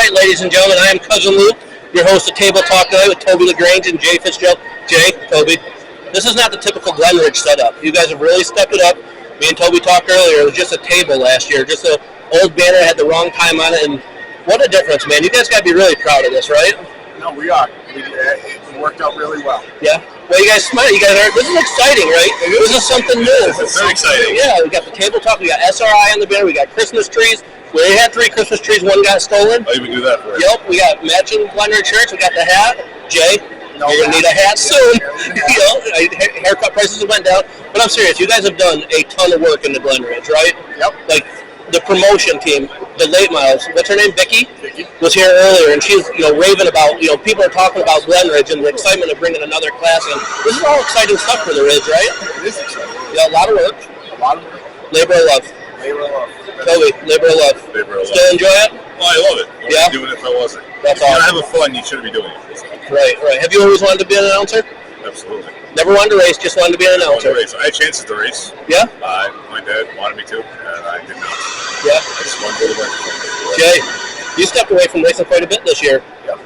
right, ladies and gentlemen, I am Cousin Luke, your host of Table Talk tonight with Toby LaGrange and Jay Fitzgerald. Jay, Toby, this is not the typical Glenridge setup. You guys have really stepped it up. Me and Toby talked earlier. It was just a table last year, just an old banner that had the wrong time on it, and what a difference, man. You guys got to be really proud of this, right? No, we are. It worked out really well. Yeah? Well, you guys smile. You guys are. This is exciting, right? This is something new. It's very exciting. Yeah, we got the Table Talk. We got SRI on the banner. We got Christmas trees. We had 3 Christmas trees. One got stolen. I'll even do that for you. Yep. We got matching Glenridge shirts. We got the hat. Jay, No, you're going to need a hat soon. Haircut prices went down. But I'm serious. You guys have done a ton of work in the Glenridge, right? Yep. Like, the promotion team, the late miles, what's her name, Vicky, was here earlier, and she's raving about, people are talking about Glenridge and the excitement of bringing another class in. This is all exciting stuff for the Ridge, right? It is exciting. Yeah, a lot of work. A lot of work. Labor of love. Labor of love. Toby, labor of love. Labor of love. Still enjoy it? Oh, I love it. I wouldn't be doing it if I wasn't. That's awesome. awesome. If you're having fun, you shouldn't be doing it. Right. Have you always wanted to be an announcer? Absolutely. Never wanted to race, just wanted to be an announcer. I had chances to race. Yeah? My dad wanted me to, and I did not. Yeah. I just wanted to go to work. Jay, you stepped away from racing quite a bit this year. Yep.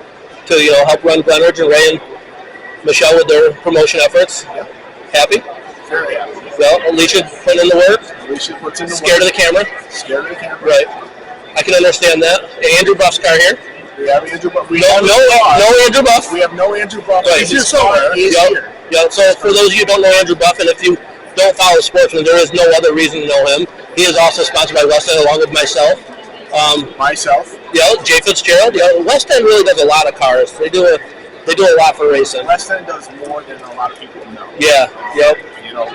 To help run Glenridge, and Ray and Michelle with their promotion efforts. Yep. Happy? Very happy. Well, Alicia put in the work. Alicia puts in the Scared work. of the camera. Scared of the camera. Right. I can understand that. Andrew Buff's car here. We have Andrew Buff. No Andrew Buff. We have no Andrew Buff. Right. He's just over. He's here. Yeah. So for those of you who don't know Andrew Buff, and if you don't follow Sportsman, there is no other reason to know him. He is also sponsored by West End along with myself. Jay Fitzgerald. West End really does a lot of cars. They do a lot for racing. West End does more than a lot of people know. Yeah. Yep.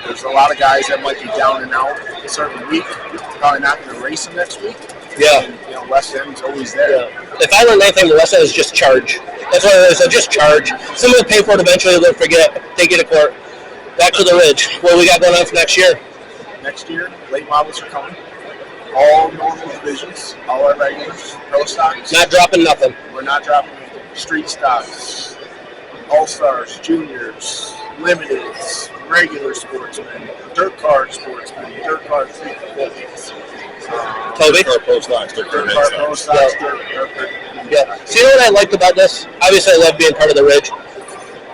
There's a lot of guys that might be down and out a certain week, probably not going to race them next week. Yeah. And, West End's always there. Yeah. If I learned anything, the West End is just charge. That's what it is. So just charge. Someone will pay for it eventually. They'll forget. They get a court. Back to the Ridge. What we got going on for next year? Next year, late models are coming. All normal divisions, all our regulars, pro stocks. Not dropping nothing. We're not dropping anything. Street stocks, all-stars, juniors, limiteds, regular sportsmen, DIRTcar sportsmen, DIRTcar 350s. Toby? DIRTcar pro stocks, DIRTcar pro stocks, DIRTcar. Yeah. See what I liked about this? Obviously, I love being part of the Ridge.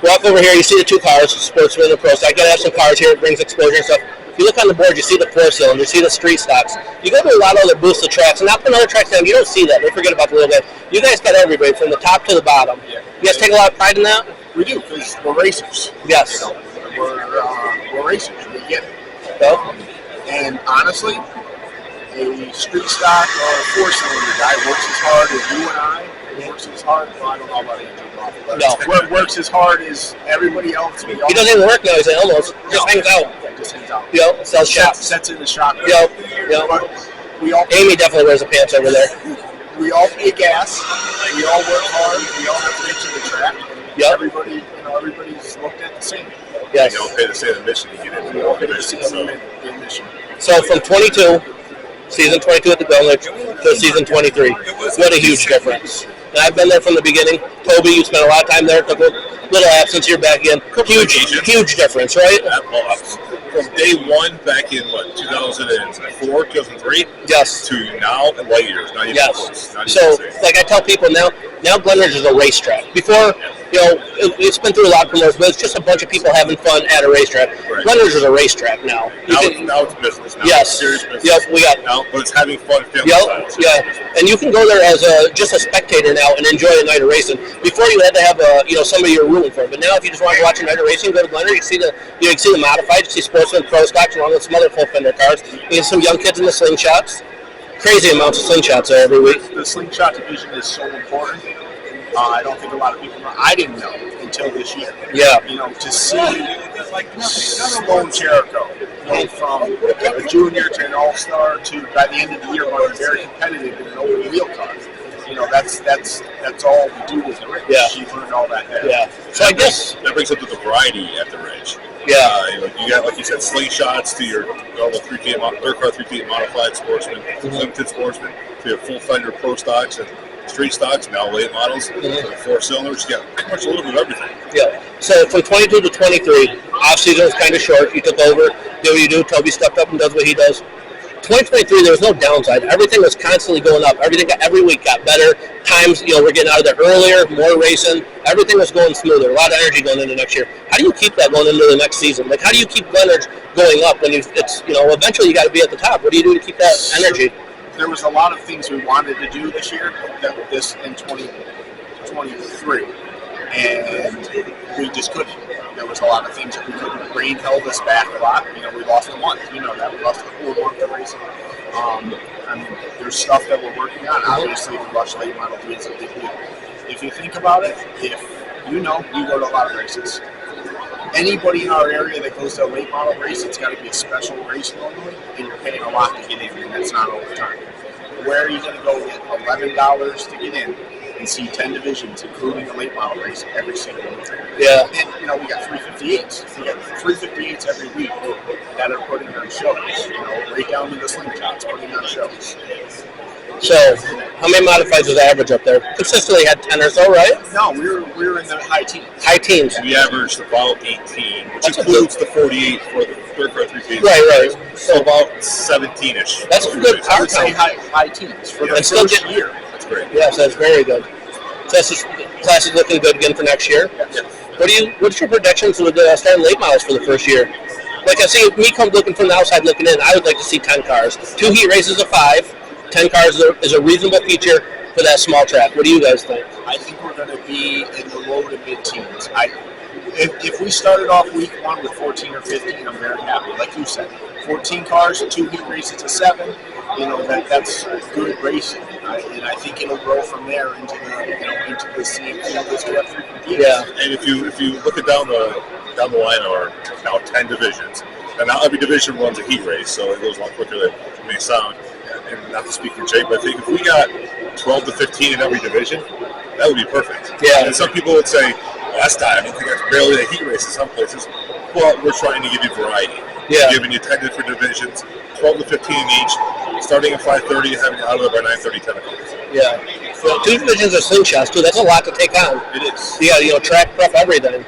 Walk over here, you see the 2 cars, sportsman and pro stock. I gotta have some cars here. It brings exposure and stuff. If you look on the board, you see the 4-cylinder, you see the street stocks. You go to a lot of other booths of tracks, and not putting other tracks down, you don't see that. They forget about the little guy. You guys got everybody from the top to the bottom. Yeah. You guys take a lot of pride in that? We do, because we're racers. Yes. We're racers. We get it. So? And honestly, a street stock or a 4-cylinder guy works as hard as you and I. Works as hard. Well, I don't know about Andrew Buff. No. Works as hard as everybody else. He doesn't even work now. He's almost. Just hangs out. Yeah, just hangs out. Yep. Sells shots. Sets in the shop. Yep. But we all. Amy definitely wears the pants over there. We all pay gas. We all work hard. We all have to get to the track. Yep. Everybody's looked at the same. Yes. You don't pay the same admission to get into the admission. So from 22, season 22 at the Glenridge, to season 23, what a huge difference. And I've been there from the beginning. Toby, you spent a lot of time there. Took a little absence. You're back in. Huge difference, right? From day one back in, 2004, 2003? Yes. To now in light years. Not even yes. Not so, even like I tell people now Glenridge is a racetrack. Before, it's been through a lot of promotions, but it's just a bunch of people having fun at a racetrack. Right. Glenridge is a racetrack now. Now it's business. Now it's serious business. Yep, we got. Now, but it's having fun. Yeah. And you can go there as just a spectator now and enjoy a night of racing. Before you had to have somebody you're rooting for, but now if you just want to watch a night of racing, go to Glenridge. You can see the modified, you see sportsman pro stocks along with some other full fender cars. You get some young kids in the slingshots. Crazy amounts of slingshots there every week. The slingshot division is so important. I don't think a lot of people know. I didn't know until this year. Yeah. To see Sloan Jericho go from a junior to an all-star to, by the end of the year, running very competitive in an open wheel car. That's all we do with the Ridge. Yeah. She learned all that there. Yeah. So I guess that brings up to the variety at the Ridge. Yeah. You got, like you said, slingshots to your normal DIRTcar 3 modified sportsman, limited sportsman, to your full fender pro stocks and street stocks, now late models, 4-cylinders. You got pretty much a little bit of everything. Yeah. So from 22 to 23, off season was kind of short. You took over, do what you do. Toby stepped up and does what he does. 2023, there was no downside. Everything was constantly going up. Every week got better. Times, we're getting out of there earlier, more racing. Everything was going smoother. A lot of energy going into next year. How do you keep that going into the next season? Like, how do you keep Glenridge going up when eventually you got to be at the top? What do you do to keep that energy? There was a lot of things we wanted to do this year in 2023, and we just couldn't. There was a lot of things that we couldn't. Rain held us back a lot. We lost a month. We lost a full month of racing. There's stuff that we're working on. Obviously, the Rush Late Model 3 is a big deal. If you think about it, you go to a lot of races. Anybody in our area that goes to a late model race, it's got to be a special race normally, and you're paying a lot to get in, and that's not overtime. Where are you going to go get $11 to get in and see 10 divisions, including a late model race, every single week? Yeah. And we got 358s. We got 358s every week that are putting on shows. Right down to the slingshots, putting on shows. So, how many modifieds was the average up there? Consistently had 10 or so, right? No, we were in the high teens. High teens. We averaged about 18, which includes the 48 for the DIRTcar 3 Right. So about 17-ish. That's a good car I would say count. high teens for the still first year. That's great. Yes, that's very good. So class is looking good again for next year. Yes. What's your predictions with the starting late models for the first year? Like I see, me come looking from the outside looking in, I would like to see 10 cars. 2 heat races of 5. 10 cars is a reasonable feature for that small track. What do you guys think? I think we're going to be in the low to mid-teens. If we started off week 1 with 14 or 15, I'm very happy. Like you said, 14 cars, 2 heat races of 7. That's good racing, and I think it'll grow from there into the same field as we have 3 compete. Yeah. And if you look at down the line are now 10 divisions, and now every division runs a heat race, so it goes a lot quicker than it may sound. And not to speak for Jake, but I think if we got 12 to 15 in every division, that would be perfect. Yeah. And some people would say, that's not, I think that's barely a heat race in some places. Well, we're trying to give you variety. Yeah. We're giving you 10 different divisions, 12 to 15 in each, starting at 5:30 and having you out of there by 9:30, 10 o'clock. Yeah. Well, 2 divisions of slingshots, too. That's a lot to take on. It is. Yeah, track prep, everything.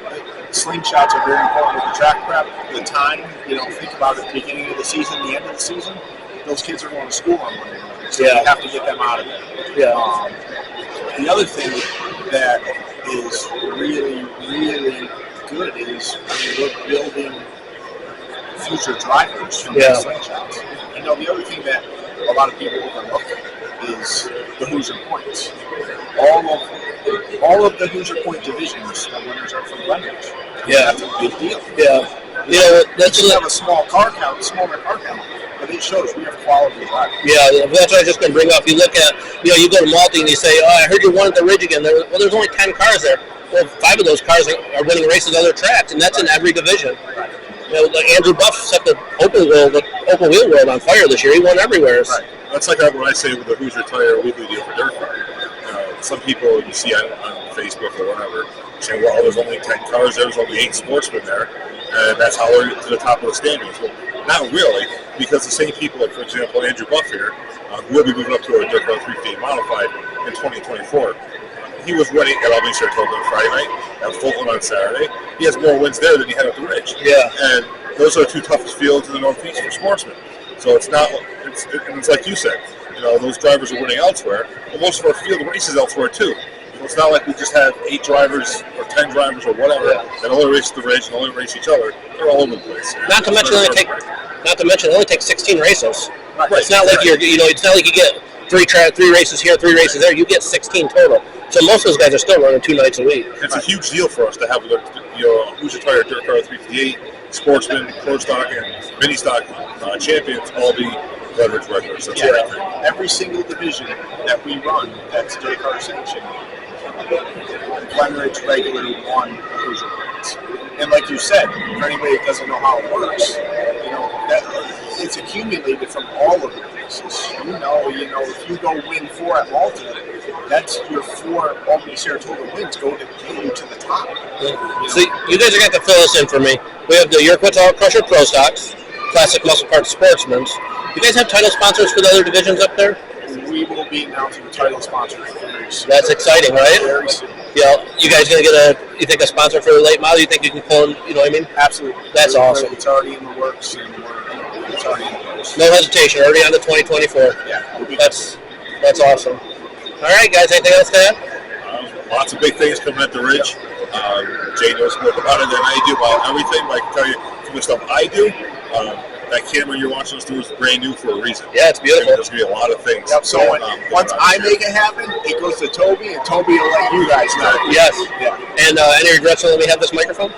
Slingshots are very important with the track prep, the time. Think about it, the beginning of the season, the end of the season. Those kids are going to school on Monday morning, so Yeah. we have to get them out of there. Yeah. The other thing that is really, really good is we're building future drivers from Yeah. these slingshots. The other thing that a lot of people overlook is the Hoosier points. All of the Hoosier point divisions, the winners are from Glenridge. Yeah. That's a big deal. Yeah. Let's just have a smaller car count, but it shows we have quality drivers. Yeah, that's what I was just going to bring up. You look at, you go to Malta and you say, I heard you won at the Ridge again. There's only 10 cars there. Well, 5 of those cars are winning races on other tracks, and that's in every division. Right. Like Andrew Buff set the open wheel world on fire this year. He won everywhere. Right. That's like what I say with the Hoosier Tire weekly deal for DIRTcar. Some people you see on Facebook or whatever saying, well, there's only 10 cars, there's only 8 sportsmen there, and that's how we're to the top of the standings. Well, not really, because the same people, like, for example, Andrew Buff here, will be moving up to a DIRTcar 358 modified in 2024. He was winning at Albany Saratoga on Friday night, at Fulton on Saturday. He has more wins there than he had at the Ridge. Yeah. And those are the 2 toughest fields in the Northeast for sportsmen. So it's not, it's like you said, those drivers are winning elsewhere, but most of our field races elsewhere too. So it's not like we just have 8 drivers or 10 drivers or whatever that only race the Ridge and only race each other. They're all over the place. Not to mention it only takes 16 races. Right. It's not like it's not like you get 3 races here, 3 races there. You get 16 total. So most of those guys are still running 2 nights a week. It's a huge deal for us to have Hoosier Tire, DIRTcar 358, Sportsman, Pro Stock, and Mini Stock champions all be Glenridge regulars. That's Every single division that we run that's DIRTcar sanctioned, Glenridge regularly won the Hoosier points. And like you said, for anybody that doesn't know how it works, that it's accumulated from all of the races. If you go win 4 at Malta, that's your 4 Albany Saratoga wins go to get you to the top. So you guys are going to have to fill this in for me. We have the Yerkowitz Auto Crusher Pro Stocks, Classic Muscle Cars Sportsman's. You guys have title sponsors for the other divisions up there? We will be announcing title sponsors very soon. That's exciting, right? Very soon. Yeah, you guys going to get a sponsor for the late model? You think you can pull in, Absolutely. That's awesome. It's already in the works, and it's already in the works. No hesitation. Already on to 2024. Yeah, that's awesome. All right, guys. Anything else to add? Lots of big things coming at the Ridge. Jay knows more about it than I do about everything, but I can tell you some of the stuff I do. That camera you're watching us do is brand new for a reason. Yeah, it's beautiful. There's going to be a lot of things. Yep, so once I make it happen, it goes to Toby, and Toby will let you guys know. Yes. Yeah. And any regrets when we have this microphone?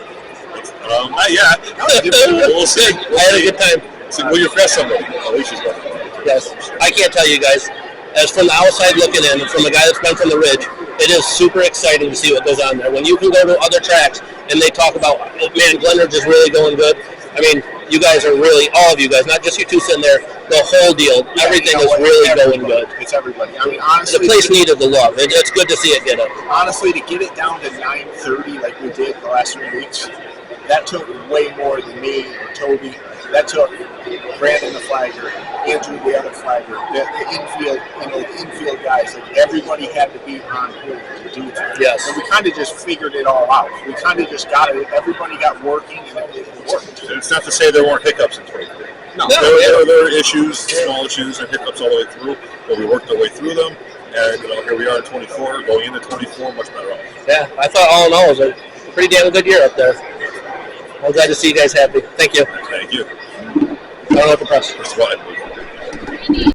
Not yet. We'll see. I had a good time. So will you press somebody? Alicia's going. Yes. I can't tell you guys. As from the outside looking in, from a guy that's been from the Ridge, it is super exciting to see what goes on there. When you can go to other tracks and they talk about, man, Glen Ridge is really going good. I mean, you guys are really, all of you guys, not just you two sitting there, the whole deal, everything is really going good. It's everybody. I mean, honestly, the place needed the love. It's good to see it get it. Honestly, to get it down to 9:30 like we did the last 3 weeks, that took way more than me or Toby. That took Brandon the flagger, Andrew the other flagger, the infield, the infield guys. Like everybody had to be on board to do that. Yes. And we kind of just figured it all out. We kind of just got it. Everybody got working, and it worked. It's not to say there weren't hiccups in 23. No, there were issues, small issues, and hiccups all the way through, but we worked our way through them. And here we are in 24, going into 24, much better off. Yeah, I thought all in all it was a pretty damn good year up there. I'm glad to see you guys happy. Thank you. Thank you. I don't know what to press. That's what.